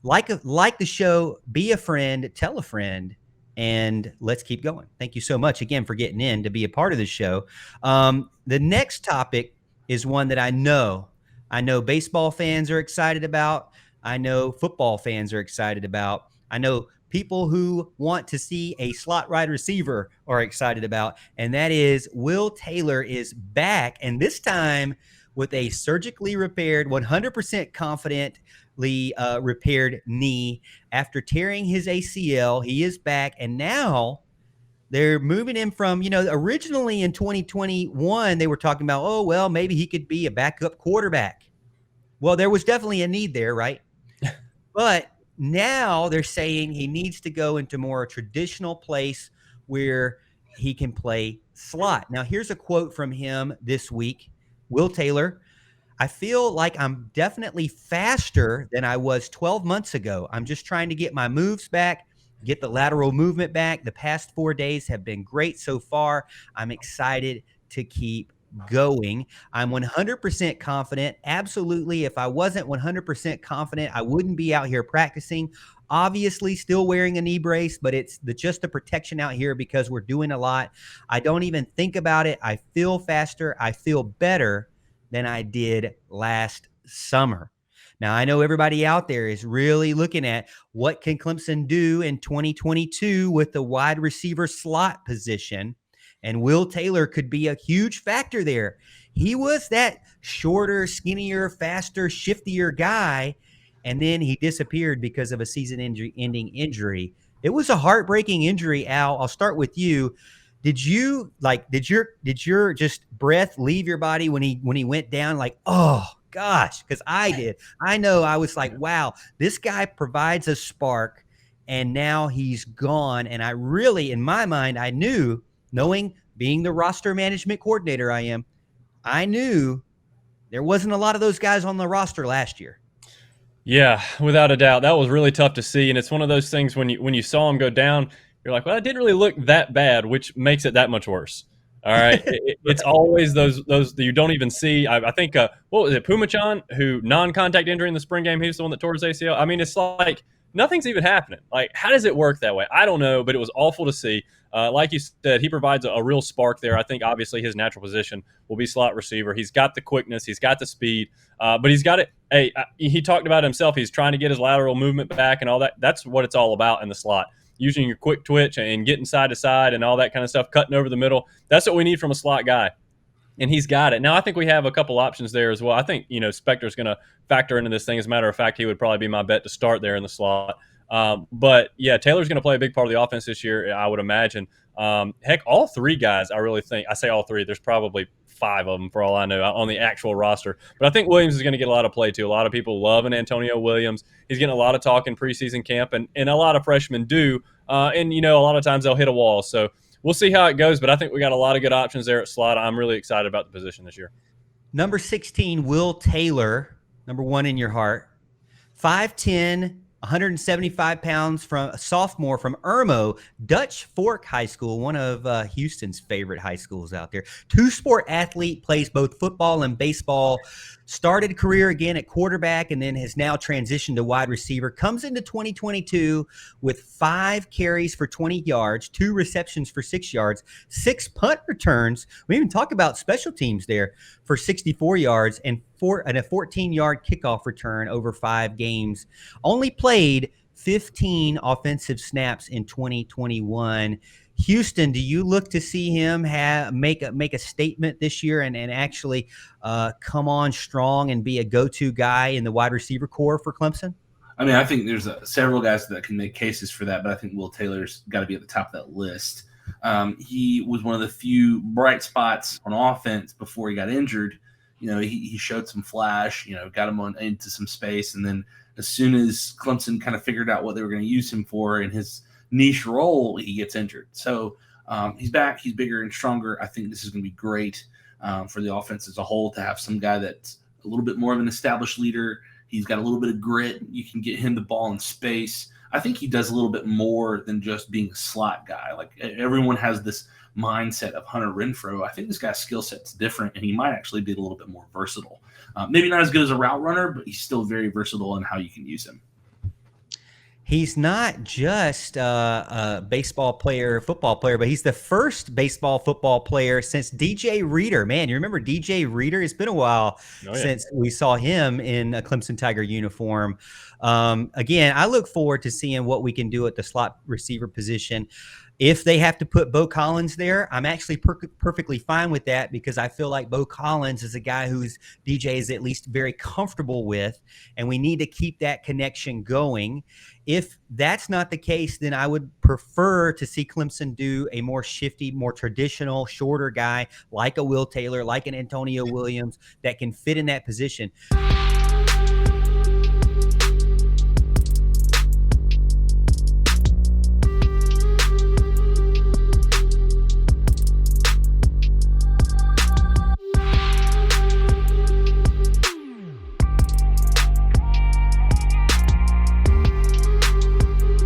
like the show, be a friend, tell a friend, and let's keep going. Thank you so much again for getting in to be a part of this show. The next topic is one that I know baseball fans are excited about. I know football fans are excited about. I know people who want to see a slot wide receiver are excited about, and that is Will Taylor is back, and this time with a surgically repaired, 100% confidently repaired knee after tearing his ACL. He is back, and now they're moving him from, originally in 2021, they were talking about, oh, well, maybe he could be a backup quarterback. Well, there was definitely a need there, right? But now they're saying he needs to go into more traditional place where he can play slot. Now, here's a quote from him this week. Will Taylor, I feel like I'm definitely faster than I was 12 months ago. I'm just trying to get my moves back, get the lateral movement back. The past 4 days have been great so far. I'm excited to keep going. I'm 100% confident. Absolutely. If I wasn't 100% confident, I wouldn't be out here practicing. Obviously, still wearing a knee brace, but it's just the protection out here because we're doing a lot. I don't even think about it. I feel faster. I feel better than I did last summer. Now, I know everybody out there is really looking at what can Clemson do in 2022 with the wide receiver slot position. And Will Taylor could be a huge factor there. He was that shorter, skinnier, faster, shiftier guy, and then he disappeared because of a season-ending injury. It was a heartbreaking injury, Al. I'll start with you. Did your just breath leave your body when he went down? Like, oh gosh, because I did. I know I was like, wow, this guy provides a spark, and now he's gone. And I really, in my mind, I knew, knowing, being the roster management coordinator I knew there wasn't a lot of those guys on the roster last year. Yeah, without a doubt. That was really tough to see. And it's one of those things when you saw him go down, you're like, well, it didn't really look that bad, which makes it that much worse. All right. It's always those that you don't even see. I think, what was it, Pumachan, who non-contact injury in the spring game, he was the one that tore his ACL. I mean, it's like nothing's even happening. Like, how does it work that way? I don't know, but it was awful to see. Like you said, he provides a real spark there. I think obviously his natural position will be slot receiver. He's got the quickness, he's got the speed, but he's got it. Hey, he talked about himself. He's trying to get his lateral movement back and all that. That's what it's all about in the slot. Using your quick twitch and getting side to side and all that kind of stuff, cutting over the middle. That's what we need from a slot guy. And he's got it. Now, I think we have a couple options there as well. I think, Spector's going to factor into this thing. As a matter of fact, he would probably be my bet to start there in the slot. But, yeah, Taylor's going to play a big part of the offense this year, I would imagine. Heck, all three guys, I really think – I say all three. There's probably 5 of them for all I know on the actual roster. But I think Williams is going to get a lot of play too. A lot of people love an Antonio Williams. He's getting a lot of talk in preseason camp, and a lot of freshmen do. And, a lot of times they'll hit a wall. So we'll see how it goes. But I think we got a lot of good options there at slot. I'm really excited about the position this year. Number 16, Will Taylor, number 1 in your heart. 5'10", 175 pounds, from a sophomore from Irmo, Dutch Fork High School, one of Houston's favorite high schools out there. 2-sport athlete, plays both football and baseball. Started career again at quarterback and then has now transitioned to wide receiver. Comes into 2022 with 5 carries for 20 yards, 2 receptions for 6 yards, 6 punt returns. We even talk about special teams there for 64 yards and a 14-yard kickoff return over 5 games. Only played 15 offensive snaps in 2021. Houston, do you look to see him make a statement this year and actually come on strong and be a go-to guy in the wide receiver core for Clemson? I mean, I think there's several guys that can make cases for that, but I think Will Taylor's got to be at the top of that list. He was one of the few bright spots on offense before he got injured. He showed some flash, got him into some space, and then as soon as Clemson kind of figured out what they were going to use him for in his niche role, he gets injured. So he's back. He's bigger and stronger. I think this is going to be great for the offense as a whole to have some guy that's a little bit more of an established leader. He's got a little bit of grit. You can get him the ball in space. I think he does a little bit more than just being a slot guy. Like, everyone has this mindset of Hunter Renfrow. I think this guy's skill set's different, and he might actually be a little bit more versatile. Maybe not as good as a route runner, but he's still very versatile in how you can use him. He's not just a baseball player, football player, but he's the first baseball, football player since DJ Reader. Man, you remember DJ Reader? It's been a while since we saw him in a Clemson Tiger uniform. Again, I look forward to seeing what we can do at the slot receiver position. If they have to put Bo Collins there, I'm actually perfectly fine with that, because I feel like Bo Collins is a guy who's DJ is at least very comfortable with, and we need to keep that connection going. If that's not the case, then I would prefer to see Clemson do a more shifty, more traditional, shorter guy like a Will Taylor, like an Antonio Williams that can fit in that position.